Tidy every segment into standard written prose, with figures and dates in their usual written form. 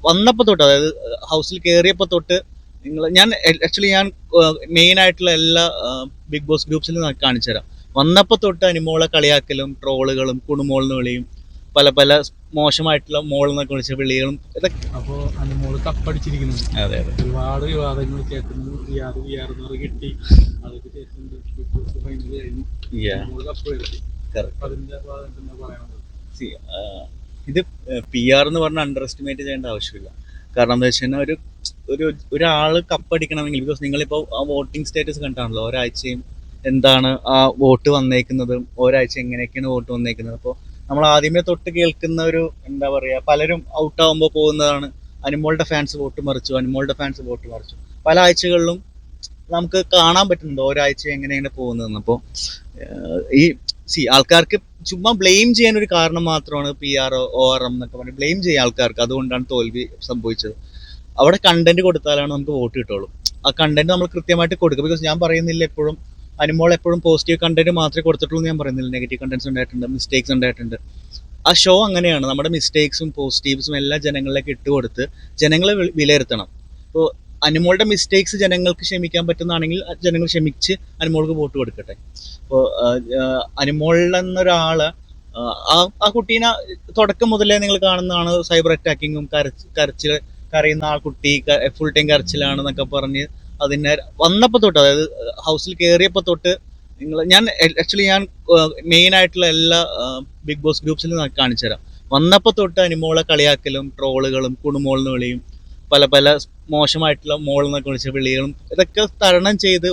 വന്നപ്പോൾ തൊട്ട്, അതായത് ഹൗസിൽ കയറിയപ്പോൾ തൊട്ട് ഞാൻ മെയിൻ ആയിട്ടുള്ള എല്ലാ ബിഗ് ബോസ് ഗ്രൂപ്പ്സിലും കാണിച്ചു തരാം. വന്നപ്പോൾ തൊട്ട് അനുമോളെ കളിയാക്കലും ട്രോളുകളും കുണുമോൾന്ന് വിളിയും പല പല മോശമായിട്ടുള്ള മോൾ എന്നൊക്കെ വിളിച്ച വിളികളും ഇതൊക്കെ. അപ്പോൾ അനുമോള് കപ്പടിച്ചിരിക്കുന്നു. അതെ അതെ, ഒരുപാട് വിവാദങ്ങൾ കേൾക്കുന്നു. കിട്ടി, അതൊക്കെ ശേഷം ബിഗ് ബോസ് ഫൈനൽ കഴിഞ്ഞു, കപ്പ് വരുത്തി. അതിന്റെ എന്താ പറയണത്? ഇത് പി ആർ എന്ന് പറഞ്ഞാൽ അണ്ടർ എസ്റ്റിമേറ്റ് ചെയ്യേണ്ട ആവശ്യമില്ല. കാരണം എന്താ വെച്ച് കഴിഞ്ഞാൽ ഒരാൾ കപ്പടിക്കണമെങ്കിൽ, ബിക്കോസ് നിങ്ങളിപ്പോൾ ആ വോട്ടിംഗ് സ്റ്റേറ്റസ് കണ്ടാണല്ലോ, ഒരാഴ്ചയും എന്താണ് ആ വോട്ട് വന്നേക്കുന്നതും ഒരാഴ്ച എങ്ങനെയൊക്കെയാണ് വോട്ട് വന്നേക്കുന്നത്. അപ്പോൾ നമ്മൾ ആദ്യമേ തൊട്ട് കേൾക്കുന്ന ഒരു എന്താ പറയുക, പലരും ഔട്ടാകുമ്പോൾ പോകുന്നതാണ് അനുമോളുടെ ഫാൻസ് വോട്ട് മറിച്ചു. പല ആഴ്ചകളിലും നമുക്ക് കാണാൻ പറ്റുന്നുണ്ട് ഒരാഴ്ച എങ്ങനെയാണ് പോകുന്നതെന്ന്. അപ്പോൾ ഈ ആൾക്കാർക്ക് ചുമ്മാ ബ്ലെയിം ചെയ്യാൻ ഒരു കാരണം മാത്രമാണ് P R O R M എന്നൊക്കെ പറഞ്ഞ് ബ്ലെയിം ചെയ്യാൻ ആൾക്കാർക്ക്. അതുകൊണ്ടാണ് തോൽവി സംഭവിച്ചത്. അവിടെ കണ്ടന്റ് കൊടുത്താലാണ് നമുക്ക് വോട്ട് കിട്ടുള്ളൂ. ആ കണ്ടന്റ് നമ്മൾ കൃത്യമായിട്ട് കൊടുക്കുക. ബിക്കോസ് ഞാൻ പറയുന്നില്ല എപ്പോഴും അനുമോൾ എപ്പോഴും പോസിറ്റീവ് കണ്ടന്റ് മാത്രമേ കൊടുത്തിട്ടുള്ളൂ ഞാൻ പറയുന്നില്ല. നെഗറ്റീവ് കണ്ടന്റ്സ് ഉണ്ടായിട്ടുണ്ട്, മിസ്റ്റേക്സ് ഉണ്ടായിട്ടുണ്ട്. ആ ഷോ അങ്ങനെയാണ്. നമ്മുടെ മിസ്റ്റേക്സും പോസിറ്റീവ്സും എല്ലാം ജനങ്ങളിലേക്ക് ഇട്ടുകൊടുത്ത് ജനങ്ങളെ വിലയിരുത്തണം. ഇപ്പോൾ അനുമോളുടെ മിസ്റ്റേക്സ് ജനങ്ങൾക്ക് ക്ഷമിക്കാൻ പറ്റുന്നതാണെങ്കിൽ ജനങ്ങൾ ക്ഷമിച്ച് അനുമോൾക്ക് വോട്ട് കൊടുക്കട്ടെ. ഇപ്പോൾ അനുമോളിലെന്നൊരാള് ആ കുട്ടീനെ തുടക്കം മുതലേ നിങ്ങൾ കാണുന്നതാണ്. സൈബർ അറ്റാക്കിങ്ങും കരയുന്ന ആ കുട്ടി ഫുൾ ടൈം കരച്ചിലാണെന്നൊക്കെ പറഞ്ഞ് അതിനെ വന്നപ്പോൾ തൊട്ട്, അതായത് ഹൗസിൽ കയറിയപ്പോൾ തൊട്ട് ഞാൻ മെയിൻ ആയിട്ടുള്ള എല്ലാ ബിഗ് ബോസ് ഗ്രൂപ്പ്സിലും കാണിച്ചു തരാം. വന്നപ്പോൾ തൊട്ട് അനുമോളെ കളിയാക്കലും ട്രോളുകളും കുണുമോൾന്ന് വിളിയും പല പല മോശമായിട്ടുള്ള മോൾ എന്നൊക്കെ വിളിച്ച വിളികളും ഇതൊക്കെ തരണം ചെയ്ത്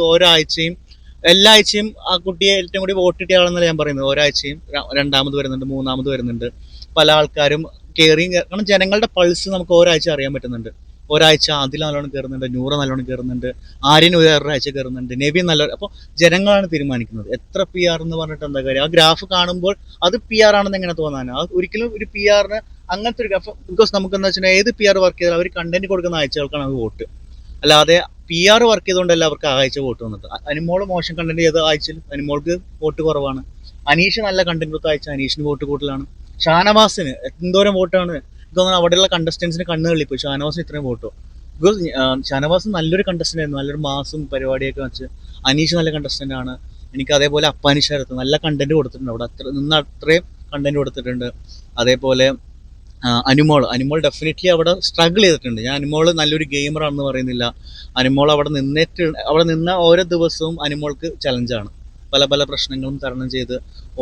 എല്ലാ ആഴ്ചയും ആ കുട്ടിയെ ഏറ്റവും കൂടി വോട്ട് കിട്ടിയാണെന്നല്ല ഞാൻ പറയുന്നത്. ഒരാഴ്ചയും രണ്ടാമത് വരുന്നുണ്ട്, മൂന്നാമത് വരുന്നുണ്ട്. പല ആൾക്കാരും കാരണം ജനങ്ങളുടെ പൾസ് നമുക്ക് ഒരാഴ്ച അറിയാൻ പറ്റുന്നുണ്ട്. ഒരാഴ്ച അതിൽ നല്ലോണം കയറുന്നുണ്ട്, നൂറ് നല്ലോണം കയറുന്നുണ്ട്, ആര്യൻ ഒരാഴ്ച കയറുന്നുണ്ട്, നബി അപ്പോൾ ജനങ്ങളാണ് തീരുമാനിക്കുന്നത്. എത്ര പി ആർ എന്ന് പറഞ്ഞിട്ട് എന്താ കാര്യം? ആ ഗ്രാഫ് കാണുമ്പോൾ അത് പി ആർ ആണെന്ന് എങ്ങനെ തോന്നാനാണ്? അത് ഒരിക്കലും ഒരു പി ആറിന് അങ്ങനത്തെ ഒരു ഗ്രാഫ്. ബിക്കോസ് നമുക്ക് എന്താ വെച്ചാൽ ഏത് പി ആർ വർക്ക് ചെയ്താൽ അവർ കണ്ടന്റ് കൊടുക്കുന്ന ആഴ്ചകൾക്കാണ് അത് വോട്ട്. അല്ലാതെ പി ആർ വർക്ക് ചെയ്തുകൊണ്ടല്ല അവർക്ക് ആഴ്ച വോട്ട് വന്നിട്ട്. അനുമോള് മോശം കണ്ടന്റ് ചെയ്ത ആഴ്ചയിൽ അനുമോൾക്ക് വോട്ട് കുറവാണ്. അനീഷ് നല്ല കണ്ടന്റ് കൊടുത്ത ആഴ്ച അനീഷിന് വോട്ട് കൂടുതലാണ്. ഷാനവാസിന് എന്തോരം വോട്ടാണ് തോന്നുന്നത്. അവിടെയുള്ള കണ്ടസ്റ്റൻസിന് കണ്ണ് തള്ളിപ്പോയി ഷാനവാസിന് ഇത്രയും വോട്ടോ. ബിക്കോസ് ഷാനവാസ് നല്ലൊരു കണ്ടസ്റ്റന്റ് ആയിരുന്നു, നല്ലൊരു മാസും പരിപാടിയൊക്കെ വെച്ച്. അനീഷ് നല്ല കണ്ടസ്റ്റന്റ് ആണ്. എനിക്ക് അതേപോലെ അപ്പാനി ശരത്ത് നല്ല കണ്ടന്റ് കൊടുത്തിട്ടുണ്ട് അവിടെ, അത്രയും കണ്ടന്റ് കൊടുത്തിട്ടുണ്ട്. അതേപോലെ അനുമോൾ ഡെഫിനറ്റ്ലി അവിടെ സ്ട്രഗിൾ ചെയ്തിട്ടുണ്ട്. ഞാൻ അനുമോൾ നല്ലൊരു ഗെയിമറാണെന്ന് പറയുന്നില്ല. അനുമോൾ അവിടെ നിന്ന ഓരോ ദിവസവും അനുമോൾക്ക് ചലഞ്ചാണ്. പല പല പ്രശ്നങ്ങളും തരണം ചെയ്ത്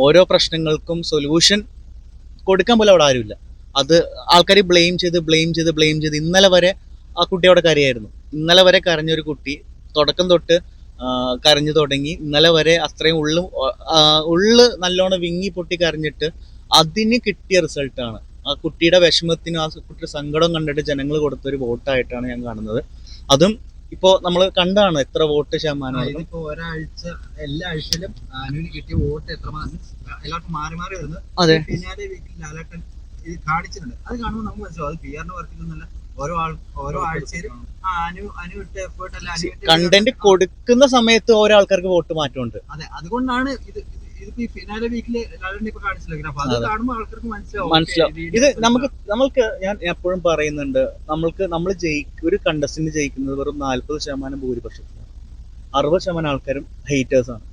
ഓരോ പ്രശ്നങ്ങൾക്കും സൊല്യൂഷൻ കൊടുക്കാൻ പോലും അവിടെ ആരുമില്ല. അത് ആൾക്കാർ ബ്ലെയിം ചെയ്ത് ഇന്നലെ വരെ ആ കുട്ടി അവിടെ കരയായിരുന്നു. ഇന്നലെ വരെ കരഞ്ഞൊരു കുട്ടി തുടക്കം തൊട്ട് കരഞ്ഞു തുടങ്ങി. ഇന്നലെ വരെ അത്രയും ഉള്ളു നല്ലോണം വിങ്ങി പൊട്ടി കരഞ്ഞിട്ട് അതിന് കിട്ടിയ റിസൾട്ടാണ്. ആ കുട്ടിയുടെ വിഷമത്തിനും ആ കുട്ടിയുടെ സങ്കടം കണ്ടിട്ട് ജനങ്ങൾ കൊടുത്തൊരു വോട്ടായിട്ടാണ് ഞാൻ കാണുന്നത്. അതും ഇപ്പോൾ നമ്മൾ കണ്ടാണ് എത്ര വോട്ട് ശതമാനമാണ്. ഇതിപ്പോ ഒരാഴ്ച എല്ലാ ആഴ്ചയിലും അനുവിന് കിട്ടിയ വോട്ട് എത്രമാത്രം എല്ലാവർക്കും മാറി മാറി വരുന്നത്. അതെ, പിന്നാലെ വീക്കിൽ ലാലേട്ടൻ ഇത് കാണിച്ചിട്ടുണ്ട്. അത് കാണുമ്പോൾ നമുക്ക് മനസ്സിലാവും അത് പി ആറിന്റെ വർക്കിലൊന്നല്ല. ഓരോ ആഴ്ചയിലും അനു ഇട്ട എഫേർട്ട് അല്ല, കണ്ടന്റ് കൊടുക്കുന്ന സമയത്ത് ഓരോ ആൾക്കാർക്ക് വോട്ട് മാറ്റമുണ്ട്. അതെ, അതുകൊണ്ടാണ് ഇതിപ്പോ ഈ ഫിനാലെ വീക്കില് ലാലേട്ടൻ ഇപ്പൊ കാണിച്ചില്ല. അപ്പൊ അത് കാണുമ്പോൾ ആൾക്കാർക്ക് മനസ്സിലാവും. ഇത് നമ്മൾക്ക് ഞാൻ എപ്പോഴും പറയുന്നുണ്ട്, നമ്മൾ ഒരു കണ്ടസ്റ്റന്റ് ജയിക്കുന്നത് വെറും 40% ഭൂരിപക്ഷത്തിലാണ്. 60% ആൾക്കാരും ഹെയ്റ്റേഴ്സാണ്.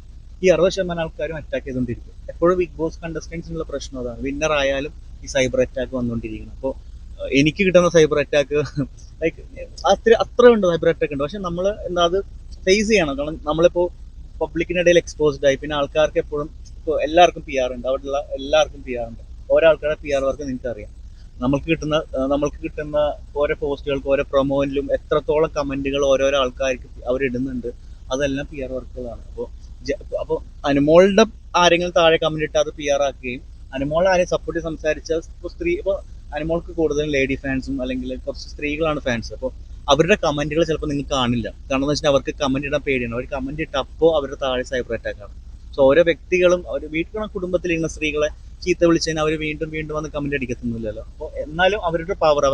ഈ 60% ആൾക്കാരും അറ്റാക്ക് ചെയ്തുകൊണ്ടിരിക്കും. എപ്പോഴും ബിഗ് ബോസ് കണ്ടസ്റ്റൻസിനുള്ള പ്രശ്നം അതാണ്. വിന്നർ ആയാലും ഈ സൈബർ അറ്റാക്ക് വന്നുകൊണ്ടിരിക്കണം. അപ്പോൾ എനിക്ക് കിട്ടുന്ന സൈബർ അറ്റാക്ക് ലൈക്ക് അത്ര ഉണ്ട്, സൈബർ അറ്റാക്ക് ഉണ്ട്. പക്ഷെ നമ്മൾ അത് ഫേസ് ചെയ്യണം. കാരണം നമ്മളിപ്പോൾ പബ്ലിക്കിനിടയിൽ എക്സ്പോസ്ഡ് ആയി. പിന്നെ ആൾക്കാർക്ക് എപ്പോഴും ഇപ്പോൾ എല്ലാവർക്കും പി ആർ ഉണ്ട്, അവിടെയുള്ള എല്ലാവർക്കും പി ആർ ഉണ്ട്. ഓരോ ആൾക്കാരുടെ പി ആർ വർക്ക് നിങ്ങൾക്ക് അറിയാം. നമ്മൾക്ക് കിട്ടുന്ന ഓരോ പോസ്റ്റുകൾക്ക് ഓരോ പ്രൊമോയിലും എത്രത്തോളം കമന്റുകൾ ഓരോരോ ആൾക്കാർക്ക് അവരിടുന്നുണ്ട്. അതെല്ലാം പി ആർ വർക്കുകളാണ്. അപ്പോൾ അനുമോളുടെ ആരെങ്കിലും താഴെ കമന്റ് ഇട്ട് അത് പി ആർ ആക്കുകയും അനുമോളെ ആരെയും സപ്പോർട്ട് സംസാരിച്ച ഇപ്പോൾ അനുമോൾക്ക് കൂടുതലും ലേഡി ഫാൻസും അല്ലെങ്കിൽ കുറച്ച് സ്ത്രീകളാണ് ഫാൻസ്. അപ്പോൾ അവരുടെ കമന്റുകൾ ചിലപ്പോൾ നിങ്ങൾക്ക് കാണില്ല. കാരണം എന്ന് വെച്ചാൽ അവർക്ക് കമന്റ് ഇടാൻ പേടിയാണ്. അവർ കമന്റ് ഇട്ട് അപ്പോൾ അവരുടെ താഴെ സൈബർ അറ്റാക്കാണ്. സോ ഓരോ വ്യക്തികളും അവർ കുടുംബത്തിലിരുന്ന സ്ത്രീകളെ ചീത്ത വിളിച്ചതിന് അവർ വീണ്ടും വന്ന് കമന്റ് അടിക്കത്തൊന്നുമില്ലല്ലോ. അപ്പോൾ എന്നാലും അവരുടെ പവർ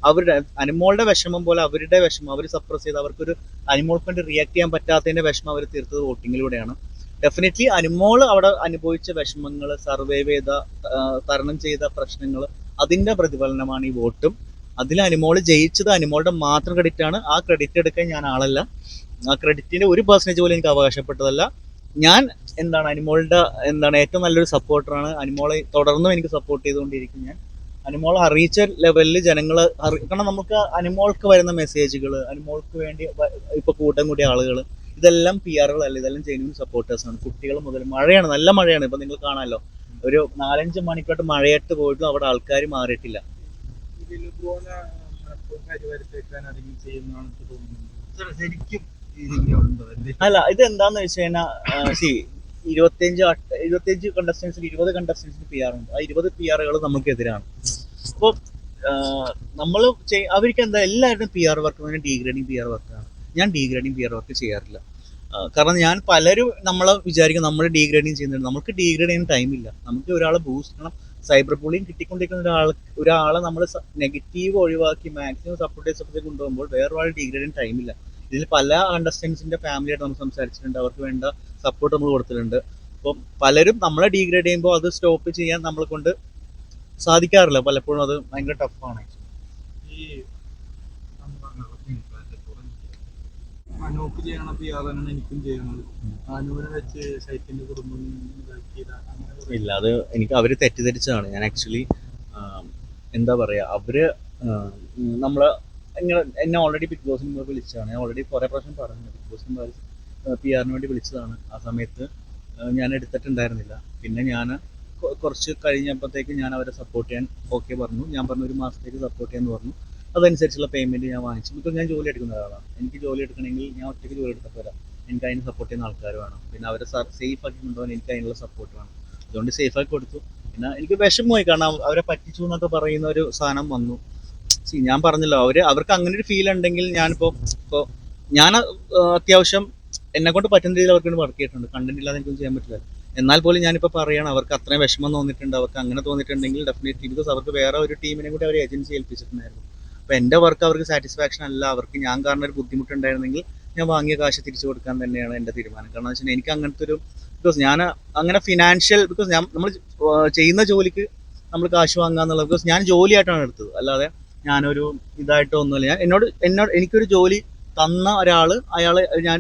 അവരുടെ അനുമോളുടെ വിഷമം പോലെ അവരുടെ വിഷമം അവർ സപ്രസ് ചെയ്ത് അവർക്കൊരു അനുമോൾക്ക് വേണ്ടി റിയാക്ട് ചെയ്യാൻ പറ്റാത്തതിന്റെ വിഷമം അവർ തീർത്തത് വോട്ടിങ്ങിലൂടെയാണ്. ഡെഫിനറ്റ്ലി അനുമോൾ അവിടെ അനുഭവിച്ച വിഷമങ്ങൾ, സർവൈവ് ചെയ്ത തരണം ചെയ്ത പ്രശ്നങ്ങൾ, അതിന്റെ പ്രതിഫലനമാണ് ഈ വോട്ടും അതിൽ അനിമോൾ ജയിച്ചത് അനിമോളുടെ മാത്രം ക്രെഡിറ്റ് ആണ്. ആ ക്രെഡിറ്റ് എടുക്കാൻ ഞാൻ ആളല്ല, ആ ക്രെഡിറ്റിന്റെ ഒരു പെർസെൻറ്റേജ് പോലും എനിക്ക് അവകാശപ്പെട്ടതല്ല. ഞാൻ അനിമോളുടെ ഏറ്റവും നല്ലൊരു സപ്പോർട്ടറാണ്. അനിമോളെ തുടർന്നും എനിക്ക് സപ്പോർട്ട് ചെയ്തുകൊണ്ടിരിക്കും ഞാൻ. അനിമോൾ അറിയിച്ച ലെവലിൽ ജനങ്ങൾ കാരണം നമുക്ക് അനിമോൾക്ക് വരുന്ന മെസ്സേജുകൾ, അനിമോൾക്ക് വേണ്ടി ഇപ്പോൾ കൂട്ടം കൂടിയ ആളുകൾ, ഇതെല്ലാം PR-കളല്ല, ഇതെല്ലാം ജെന്യൂൻ സപ്പോർട്ടേഴ്സാണ്. കുട്ടികൾ മുതൽ മഴയാണ്, നല്ല മഴയാണ്. ഇപ്പം നിങ്ങൾ കാണാമല്ലോ, ഒരു 4-5 മണിക്കൂർ മഴയത്ത് പോയിട്ടും അവിടെ ആൾക്കാർ മാറിയിട്ടില്ല. അല്ല, ഇത് എന്താന്ന് വെച്ച് കഴിഞ്ഞാൽ 25 കണ്ടസ്റ്റൻസിൽ 20 കണ്ടസ്റ്റൻസിന് PR ഉണ്ട്. ആ 20 PR-കൾ നമുക്കെതിരാണ്. അപ്പോൾ നമ്മൾ അവർക്ക് എന്താ എല്ലാവരുടെയും PR വർക്ക് ഡീഗ്രേഡിങ് PR വർക്കാണ്. ഞാൻ ഡീഗ്രേഡിങ് PR വർക്ക് ചെയ്യാറില്ല. കാരണം ഞാൻ പലരും നമ്മളെ വിചാരിക്കും നമ്മൾ ഡീഗ്രേഡിങ് ചെയ്യുന്നുണ്ട്. നമുക്ക് ഡീഗ്രേഡ് ചെയ്യാൻ ടൈമില്ല. നമുക്ക് ഒരാളെ ബൂസ്റ്റ് ചെയ്യണം. സൈബർ ബുള്ളിങ് കിട്ടിക്കൊണ്ടിരിക്കുന്ന ഒരാളെ നമ്മൾ നെഗറ്റീവ് ഒഴിവാക്കി മാക്സിമം സപ്പോർട്ട് കൊണ്ടുപോകുമ്പോൾ വേറൊരാൾ ഡീഗ്രേഡ് ചെയ്യാൻ ടൈമില്ല. ഇതിൽ പല കണ്ടസ്റ്റൻസിൻ്റെ ഫാമിലിയായിട്ട് നമ്മൾ സംസാരിച്ചിട്ടുണ്ട്, അവർക്ക് വേണ്ട സപ്പോർട്ട് നമ്മൾ കൊടുത്തിട്ടുണ്ട്. അപ്പം പലരും നമ്മളെ ഡീഗ്രേഡ് ചെയ്യുമ്പോൾ അത് സ്റ്റോപ്പ് ചെയ്യാൻ നമ്മളെ കൊണ്ട് സാധിക്കാറില്ല. പലപ്പോഴും അത് ഭയങ്കര ടഫാണ്. അനൂപ്പ് ചെയ്യണ PR തന്നെയാണ് എനിക്കും ചെയ്യുന്നത്. അനൂപിനെ വെച്ച് ശൈത്യന്റെ കുടുംബം ഇല്ല, അത് എനിക്ക് അവർ തെറ്റിദ്ധരിച്ചതാണ്. ഞാൻ ആക്ച്വലി എന്താ പറയുക, അവർ നമ്മളെ എന്നെ ഓൾറെഡി ബിഗ് ബോസിന് മുമ്പ് വിളിച്ചതാണ്. ഞാൻ ഓൾറെഡി കുറേ പ്രാവശ്യം പറഞ്ഞു, ബിഗ് ബോസിന് PR-ന് വേണ്ടി വിളിച്ചതാണ്. ആ സമയത്ത് ഞാൻ എടുത്തിട്ടുണ്ടായിരുന്നില്ല. പിന്നെ ഞാൻ കുറച്ച് കഴിഞ്ഞപ്പോഴത്തേക്ക് ഞാൻ അവരെ സപ്പോർട്ട് ചെയ്യാൻ ഓക്കെ പറഞ്ഞു. ഞാൻ പറഞ്ഞു ഒരു മാസത്തേക്ക് സപ്പോർട്ട് ചെയ്യാമെന്ന് പറഞ്ഞു. അതനുസരിച്ചുള്ള പേയ്മെൻറ്റ് ഞാൻ വാങ്ങിച്ചു. ബിക്കോസ് ഞാൻ ജോലി എടുക്കുന്ന ഒരാളാണ്. എനിക്ക് ജോലി എടുക്കണമെങ്കിൽ ഞാൻ ഒറ്റയ്ക്ക് ജോലി എടുത്താൽ പോരാ, എനിക്ക് അതിന് സപ്പോർട്ട് ചെയ്യുന്ന ആൾക്കാർ വേണം. പിന്നെ അവരെ സേഫ് ആക്കി കൊണ്ടുപോകാൻ എനിക്ക് അതിനുള്ള സപ്പോർട്ട് വേണം. അതുകൊണ്ട് സേഫാക്കി കൊടുത്തു. പിന്നെ എനിക്ക് വിഷമമായി, കാരണം അവരെ പറ്റിച്ചു എന്നൊക്കെ പറയുന്ന ഒരു സാധനം വന്നു. ഞാൻ പറഞ്ഞല്ലോ, അവർക്ക് അങ്ങനെ ഒരു ഫീൽ ഉണ്ടെങ്കിൽ ഞാനിപ്പോൾ ഞാൻ അത്യാവശ്യം എന്നെക്കൊണ്ട് പറ്റുന്ന രീതിയിൽ അവർക്ക് വർക്ക് ചെയ്തിട്ടുണ്ട്. കണ്ടന്റ് ഇല്ലാതെ എനിക്കൊന്നും ചെയ്യാൻ പറ്റില്ല. എന്നാൽ പോലും ഞാനിപ്പോൾ പറയുകയാണ്, അവർക്ക് അത്രയും വിഷമം തോന്നിയിട്ടുണ്ട്. അവർക്ക് അങ്ങനെ തോന്നിയിട്ടുണ്ടെങ്കിൽ ഡെഫിനറ്റ്ലി, ബിക്കോസ് അവർക്ക് വേറെ ഒരു ടീമിനെ കൂടി അവർ ഏജൻസി ഏൽപ്പിച്ചിട്ടുണ്ടായിരുന്നു. അപ്പോൾ എൻ്റെ വർക്ക് അവർക്ക് സാറ്റിസ്ഫാക്ഷൻ അല്ല. അവർക്ക് ഞാൻ കാരണം ഒരു ബുദ്ധിമുട്ടുണ്ടായിരുന്നെങ്കിൽ ഞാൻ വാങ്ങിയ കാശ് തിരിച്ചു കൊടുക്കാൻ തന്നെയാണ് എൻ്റെ തീരുമാനം. കാരണം എന്ന് വെച്ചാൽ എനിക്ക് അങ്ങനത്തെ ഒരു, ബിക്കോസ് ഞാൻ അങ്ങനെ ഫിനാൻഷ്യൽ, ബിക്കോസ് നമ്മൾ ചെയ്യുന്ന ജോലിക്ക് നമ്മൾ കാശ് വാങ്ങുക എന്നുള്ളത്, ബിക്കോസ് ഞാൻ ജോലിയായിട്ടാണ് എടുത്തത്, അല്ലാതെ ഞാനൊരു ഇതായിട്ടോ ഒന്നുമില്ല. എനിക്കൊരു ജോലി തന്ന ഒരാൾ,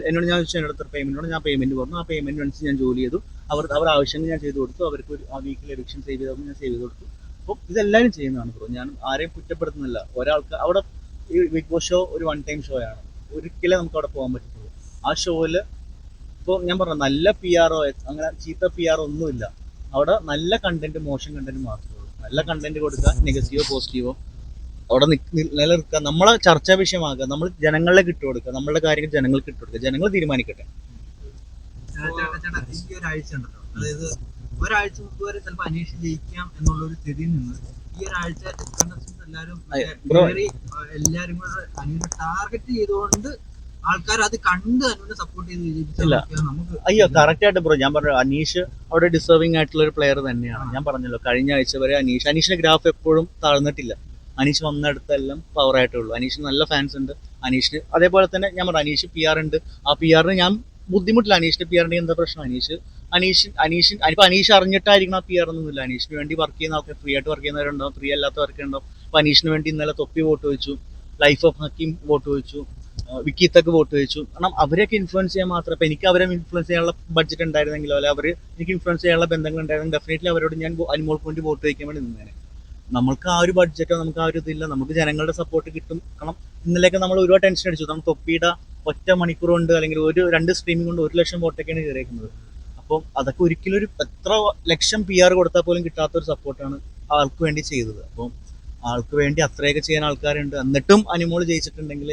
എന്നോട് ഞാൻ ചോദിച്ചു എൻ്റെ അടുത്ത പേയ്മെൻറ്റോട് ഞാൻ പേയ്മെൻറ്റ് പറഞ്ഞു. ആ പേയ്മെൻറ്റ് അനുസരിച്ച് ഞാൻ ജോലി ചെയ്തു. അവർ ആവശ്യങ്ങൾ ഞാൻ ചെയ്തു കൊടുത്തു. അവർക്ക് ആ വീക്കിൽ എവിക്ഷൻ സേവ് ചെയ്തപ്പോൾ ഞാൻ സേവ് ചെയ്ത് കൊടുത്തു. അപ്പോൾ ഇതെല്ലാവരും ചെയ്യുന്നതാണ് ബ്രോ. ഞാൻ ആരെയും കുറ്റപ്പെടുത്തുന്നില്ല. ഒരാൾക്ക് അവിടെ ഈ ബിഗ് ബോസ് ഷോ ഒരു 1 ടൈം ഷോ ആണ്. ഒരിക്കലേ നമുക്ക് അവിടെ പോകാൻ പറ്റുള്ളൂ. ആ ഷോയിൽ ഇപ്പോൾ ഞാൻ പറഞ്ഞു, നല്ല PR-ഓ അങ്ങനെ ചീത്ത PR ഒന്നുമില്ല. അവിടെ നല്ല കണ്ടന്റ്, മോശം കണ്ടന്റ് മാത്രമേ ഉള്ളൂ. നല്ല കണ്ടന്റ് കൊടുക്കുക, നെഗറ്റീവോ പോസിറ്റീവോ അവിടെ നിലനിർത്തുക, നമ്മളെ ചർച്ചാ വിഷയമാക്കുക, നമ്മൾ ജനങ്ങളിലേക്ക് ഇട്ട് കൊടുക്കുക, നമ്മളുടെ കാര്യങ്ങൾ ജനങ്ങൾക്ക് ഇട്ട് കൊടുക്കുക, ജനങ്ങൾ തീരുമാനിക്കട്ടെ. ഈ ഒരാഴ്ച ഉണ്ടല്ലോ, അതായത് ഒരാഴ്ച മുമ്പ് വരെ ചിലപ്പോൾ അനീഷ് ജയിക്കാം എന്നുള്ളൊരു സ്ഥിതിയിൽ നിന്ന് ഈ ഒരാഴ്ച എല്ലാവരും കൂടെ അനുവിനെ ടാർഗറ്റ് ചെയ്തുകൊണ്ട് ആൾക്കാർ അത് കണ്ട് അനുവിനെ സപ്പോർട്ട് ചെയ്ത് നമുക്ക് അയ്യോ കറക്റ്റ് ആയിട്ട് ബ്രോ. ഞാൻ പറഞ്ഞു, അനീഷ് അവിടെ ഡിസേർവിംഗ് ആയിട്ടുള്ള ഒരു പ്ലെയർ തന്നെയാണ്. ഞാൻ പറഞ്ഞല്ലോ, കഴിഞ്ഞ ആഴ്ച വരെ അനീഷിന്റെ ഗ്രാഫ് എപ്പോഴും താഴ്ന്നിട്ടില്ല. അനീഷ് വന്നിടത്തെല്ലാം പവർ ആയിട്ടേ ഉള്ളൂ. അനീഷിന് നല്ല ഫാൻസ് ഉണ്ട്. അനീഷിന് അതേപോലെ തന്നെ ഞാൻ പറഞ്ഞു, അനീഷ് PR ഉണ്ട്. ആ PR-ന് ഞാൻ ബുദ്ധിമുട്ടില്ല. അനീഷിന്റെ PR-ന്റെ എന്താ പ്രശ്നം? ഇപ്പൊ അനീഷ് അറിഞ്ഞിട്ടായിരിക്കണം ആ PR ഒന്നുമില്ല. അനീഷിന് വേണ്ടി വർക്ക് ചെയ്യുന്ന ആൾക്കാർ, ഫ്രീ ആയിട്ട് വർക്ക് ചെയ്യുന്നവരുണ്ടാവും, ഫ്രീ അല്ലാത്തവർക്ക് ഉണ്ടാവും. അപ്പൊ അനീഷിന് വേണ്ടി ഇന്നലെ തൊപ്പി വോട്ട് വെച്ചു, ലൈഫ് ഓഫ് ഹക്കീം വോട്ട് വെച്ചു, വിക്കിത്തൊക്കെ വോട്ട് വെച്ചു. കാരണം അവരെയൊക്കെ ഇൻഫ്ലുവൻസ് ചെയ്യാൻ മാത്രം. ഇപ്പൊ എനിക്ക് അവരെ ഇൻഫ്ലുവൻസ് ചെയ്യാനുള്ള ബഡ്ജറ്റ് ഉണ്ടായിരുന്നെങ്കിലോ, അല്ലെ അവർ എനിക്ക് ഇൻഫ്ലുവൻസ് ചെയ്യാനുള്ള ബന്ധങ്ങൾ ഉണ്ടായിരുന്നെങ്കിൽ ഡെഫിനറ്റ്ലി അവരോട് ഞാൻ അനിമോൾക്ക് വേണ്ടി വോട്ട് വയ്ക്കാൻ വേണ്ടി നിന്നേനെ. നമുക്ക് ആ ഒരു ബഡ്ജറ്റോ നമുക്ക് ആ ഒരു ഇതില്ല. നമുക്ക് ജനങ്ങളുടെ സപ്പോർട്ട് കിട്ടും. കാരണം ഇന്നലെയൊക്കെ നമ്മൾ ഒരുപാട് ടെൻഷൻ അടിച്ചു. നമ്മൾ തൊപ്പിയുടെ ഒറ്റ മണിക്കൂർ കൊണ്ട് അല്ലെങ്കിൽ 2 സ്ട്രീമിംഗ് കൊണ്ട് 1 ലക്ഷം വോട്ടൊക്കെയാണ് കയറിയിരിക്കുന്നത്. അപ്പം അതൊക്കെ ഒരിക്കലും എത്ര ലക്ഷം PR കൊടുത്താൽ പോലും കിട്ടാത്തൊരു സപ്പോർട്ടാണ് ആൾക്ക് വേണ്ടി ചെയ്തത്. അപ്പം ആൾക്ക് വേണ്ടി അത്രയൊക്കെ ചെയ്യാൻ ആൾക്കാരുണ്ട്. എന്നിട്ടും അനിമോൾ ജയിച്ചിട്ടുണ്ടെങ്കിൽ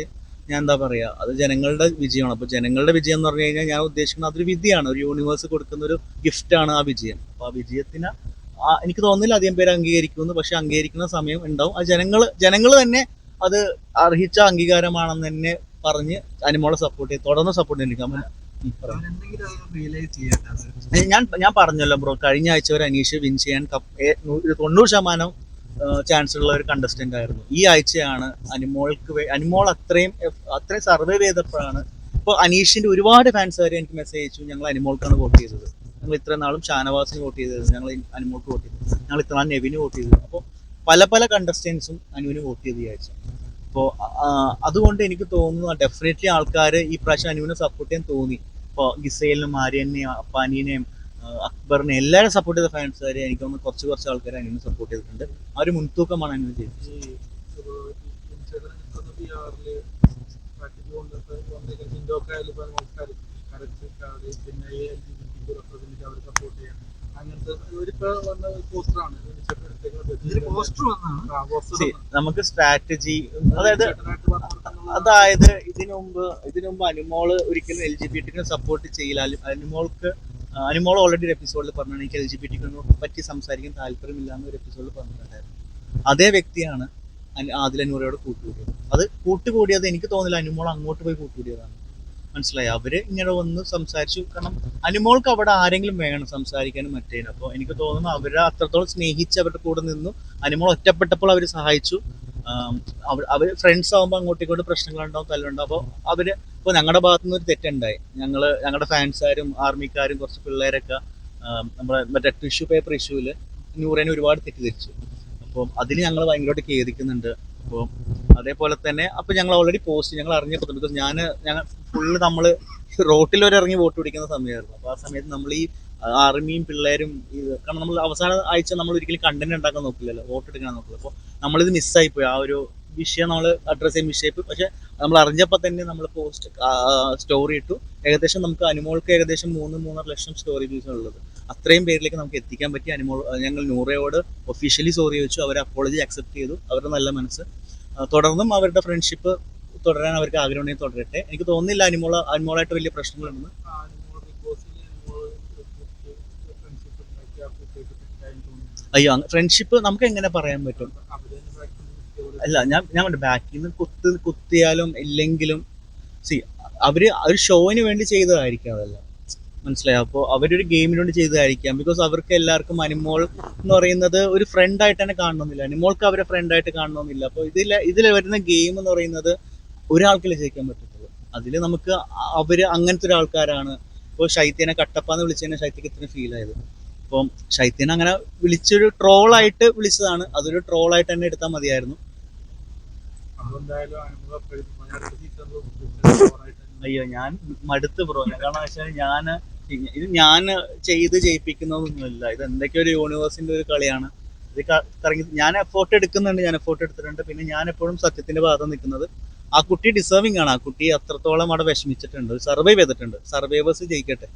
ഞാൻ എന്താ പറയുക, അത് ജനങ്ങളുടെ വിജയമാണ്. അപ്പോൾ ജനങ്ങളുടെ വിജയം എന്ന് പറഞ്ഞു കഴിഞ്ഞാൽ ഞാൻ ഉദ്ദേശിക്കുന്നത് അതൊരു വിധിയാണ്, ഒരു യൂണിവേഴ്സ് കൊടുക്കുന്ന ഒരു ഗിഫ്റ്റാണ് ആ വിജയം. അപ്പോൾ ആ വിജയത്തിന് എനിക്ക് തോന്നുന്നില്ല അധികം പേര് അംഗീകരിക്കുമെന്ന്. പക്ഷെ അംഗീകരിക്കുന്ന സമയം ഉണ്ടാവും. അത് ജനങ്ങൾ തന്നെ അത് അർഹിച്ച അംഗീകാരമാണെന്ന് തന്നെ പറഞ്ഞ് അനിമോളെ സപ്പോർട്ട് ചെയ്ത് തുടർന്ന് സപ്പോർട്ട് ചെയ്തിരിക്കാൻ. ഞാൻ പറഞ്ഞല്ലോ ബ്രോ, കഴിഞ്ഞ ആഴ്ച വരെ അനീഷ് വിൻ ചെയ്യാൻ 90% ചാൻസ് ഉള്ള ഒരു കണ്ടസ്റ്റന്റ് ആയിരുന്നു. ഈ ആഴ്ചയാണ് അനിമോൾ അത്രയും സർവൈവ് ചെയ്തപ്പോഴാണ്. ഇപ്പോൾ അനീഷിന്റെ ഒരുപാട് ഫാൻസുകാർ എനിക്ക് മെസ്സേജ് അയച്ചു, ഞങ്ങൾ അനിമോൾക്കാണ് വോട്ട് ചെയ്തത്, ഞങ്ങൾ ഇത്ര നാളും ഷാനവാസിന് വോട്ട് ചെയ്തത്, ഞങ്ങൾ അനിമോൾക്ക് വോട്ട് ചെയ്തത്, ഞങ്ങൾ ഇത്ര നാൾ നെവിന് വോട്ട് ചെയ്തത്. അപ്പോൾ പല പല കണ്ടസ്റ്റൻസും അനുവിന് വോട്ട് ചെയ്ത് വിചാരിച്ചു. അപ്പോൾ അതുകൊണ്ട് എനിക്ക് തോന്നുന്നു ഡെഫിനറ്റ്ലി ആൾക്കാർ ഈ പ്രാവശ്യം അനുവിനെ സപ്പോർട്ട് ചെയ്യാൻ തോന്നി. ഇപ്പോൾ ഗിസൈലിനും ആര്യനെയും അപ്പാനീനെയും അക്ബറിനെ എല്ലാവരും സപ്പോർട്ട് ചെയ്ത ഫാൻസുകാർ എനിക്ക് തോന്നുന്നു കുറച്ച് ആൾക്കാർ അനുവിനെ സപ്പോർട്ട് ചെയ്തിട്ടുണ്ട്. ആ ഒരു മുൻതൂക്കമാണ് അനുവിന് ചെയ്തത്. നമുക്ക് സ്ട്രാറ്റജി, അതായത് ഇതിനു മുമ്പ് അനുമോള് ഒരിക്കലും LGBT സപ്പോർട്ട് ചെയ്യില്ല. അനുമോൾ ഓൾറെഡി ഒരു എപ്പിസോഡിൽ പറഞ്ഞു എനിക്ക് LGBT പറ്റി സംസാരിക്കാൻ താല്പര്യമില്ല എന്നൊരു എപ്പിസോഡിൽ പറഞ്ഞിട്ടുണ്ടായിരുന്നു. അതേ വ്യക്തിയാണ് ആദില നൂറയോട് കൂട്ടുകൂടിയത്. അത് കൂട്ടുകൂടിയത് എനിക്ക് തോന്നില്ല അനുമോൾ അങ്ങോട്ട് പോയി കൂട്ടുകൂടിയതാണ്. മനസ്സിലായി? അവര് ഇങ്ങനെ വന്ന് സംസാരിച്ചു. കാരണം അനുമോൾക്ക് അവിടെ ആരെങ്കിലും വേണം സംസാരിക്കാനും മറ്റേനും. അപ്പോൾ എനിക്ക് തോന്നുന്നു അവരെ അത്രത്തോളം സ്നേഹിച്ച് അവരുടെ കൂടെ നിന്നു. അനുമോൾ ഒറ്റപ്പെട്ടപ്പോൾ അവർ സഹായിച്ചു. അവർ ഫ്രണ്ട്സ് ആകുമ്പോൾ അങ്ങോട്ടും ഇങ്ങോട്ടും പ്രശ്നങ്ങളുണ്ടാവും, തല്ലുണ്ടാവും. അപ്പോൾ അവര് ഇപ്പോൾ ഞങ്ങളുടെ ഭാഗത്തു നിന്ന് ഒരു തെറ്റുണ്ടായി. ഞങ്ങളുടെ ഫാൻസുകാരും ആർമിക്കാരും കുറച്ച് പിള്ളേരൊക്കെ നമ്മുടെ മറ്റേ ടിഷ്യൂ പേപ്പർ ഇഷ്യൂവിൽ നൂറേനെ ഒരുപാട് തെറ്റിദ്ധരിച്ചു. അപ്പോൾ അതിന് ഞങ്ങൾ ഭയങ്കരമായിട്ട് ഖേദിക്കുന്നുണ്ട്. അപ്പോൾ അതേപോലെ തന്നെ അപ്പോൾ ഞങ്ങൾ ഓൾറെഡി പോസ്റ്റ് ഞങ്ങൾ അറിഞ്ഞപ്പോൾ, ബിക്കോസ് ഞങ്ങൾ ഫുള്ള് നമ്മൾ റോട്ടിൽ വരെ ഇറങ്ങി വോട്ട് പിടിക്കുന്ന സമയമായിരുന്നു. അപ്പോൾ ആ സമയത്ത് നമ്മൾ ഈ ആർമിയും പിള്ളേരും കാരണം നമ്മൾ അവസാന ആഴ്ച നമ്മൾ ഒരിക്കലും കണ്ടന്റ് ഉണ്ടാക്കാൻ നോക്കില്ലല്ലോ, വോട്ട് എടുക്കാൻ നോക്കില്ല. അപ്പോൾ നമ്മളിത് മിസ്സായിപ്പോയി. ആ ഒരു വിഷയം നമ്മൾ അഡ്രസ്സ് ചെയ്യാൻ മിസ്സായിപ്പോയി. പക്ഷെ നമ്മൾ അറിഞ്ഞപ്പോൾ തന്നെ നമ്മൾ പോസ്റ്റ് സ്റ്റോറി ഇട്ടു. ഏകദേശം നമുക്ക് അനുമോൾക്ക് ഏകദേശം 3-3.5 ലക്ഷം സ്റ്റോറി വ്യൂസ് ഉള്ളത്. അത്രയും പേരിലേക്ക് നമുക്ക് എത്തിക്കാൻ പറ്റി. ഞങ്ങൾ നൂറയോട് ഒഫീഷ്യലി സോറി ചോദിച്ചു. അവർ അപ്പോളജി അക്സെപ്റ്റ് ചെയ്തു. അവരുടെ നല്ല മനസ്സ്. തുടർന്നും അവരുടെ ഫ്രണ്ട്ഷിപ്പ് തുടരാൻ അവർക്ക് ആഗ്രഹമുണ്ടെങ്കിൽ തുടരട്ടെ. എനിക്ക് തോന്നുന്നില്ല അനുമോളായിട്ട് വലിയ പ്രശ്നങ്ങളുണ്ടെന്ന്. അയ്യോ, ഫ്രണ്ട്ഷിപ്പ് നമുക്ക് എങ്ങനെ പറയാൻ പറ്റും? അല്ല, ഞാൻ ബാക്കിൽ നിന്ന് കുത്തിയാലും ഇല്ലെങ്കിലും അവര് ഷോയിന് വേണ്ടി ചെയ്തതായിരിക്കാം അതെല്ലാം. മനസ്സിലായോ? അപ്പോൾ അവരൊരു ഗെയിമിന് വേണ്ടി ചെയ്തതായിരിക്കാം. ബിക്കോസ് അവർക്ക് എല്ലാവർക്കും അനുമോൾ എന്ന് പറയുന്നത് ഒരു ഫ്രണ്ടായിട്ട് തന്നെ കാണണമെന്നില്ല. അനുമോൾക്ക് അവരെ ഫ്രണ്ടായിട്ട് കാണണമെന്നില്ല. അപ്പോൾ ഇതിൽ വരുന്ന ഗെയിം എന്ന് പറയുന്നത് ഒരാൾക്കല്ലേ ജയിക്കാൻ പറ്റത്തുള്ളൂ. അതിൽ നമുക്ക് അവര് അങ്ങനത്തെ ഒരാൾക്കാരാണ്. ഇപ്പോൾ ശൈത്യനെ കട്ടപ്പാന്ന് വിളിച്ചതിന് ശൈത്യക്ക് ഇത്രയും ഫീൽ ആയത്. അപ്പം ശൈത്യനെ അങ്ങനെ വിളിച്ചൊരു ട്രോളായിട്ട് വിളിച്ചതാണ്. അതൊരു ട്രോളായിട്ട് തന്നെ എടുത്താൽ മതിയായിരുന്നു. അയ്യോ, ഞാൻ മടുത്ത് ബ്രോ. കാരണം വെച്ചാൽ ഞാൻ ചെയ്ത് ജയിപ്പിക്കുന്നതൊന്നുമില്ല. ഇത് എന്തൊക്കെയോ ഒരു യൂണിവേഴ്സിന്റെ ഒരു കളിയാണ്. ഇത് കറങ്ങി ഞാൻ എഫോർട്ട് എടുക്കുന്നുണ്ട്, ഞാൻ എഫോർട്ട് എടുത്തിട്ടുണ്ട്. പിന്നെ ഞാൻ എപ്പോഴും സത്യത്തിന്റെ ഭാഗത്ത് നിൽക്കുന്നത്. ആ കുട്ടി ഡിസേർവിംഗ് ആണ്. ആ കുട്ടി അത്രത്തോളം അവിടെ വിഷമിച്ചിട്ടുണ്ട്, സർവൈവ് ചെയ്തിട്ടുണ്ട്. സർവൈവേഴ്സ് ജയിക്കട്ടെ.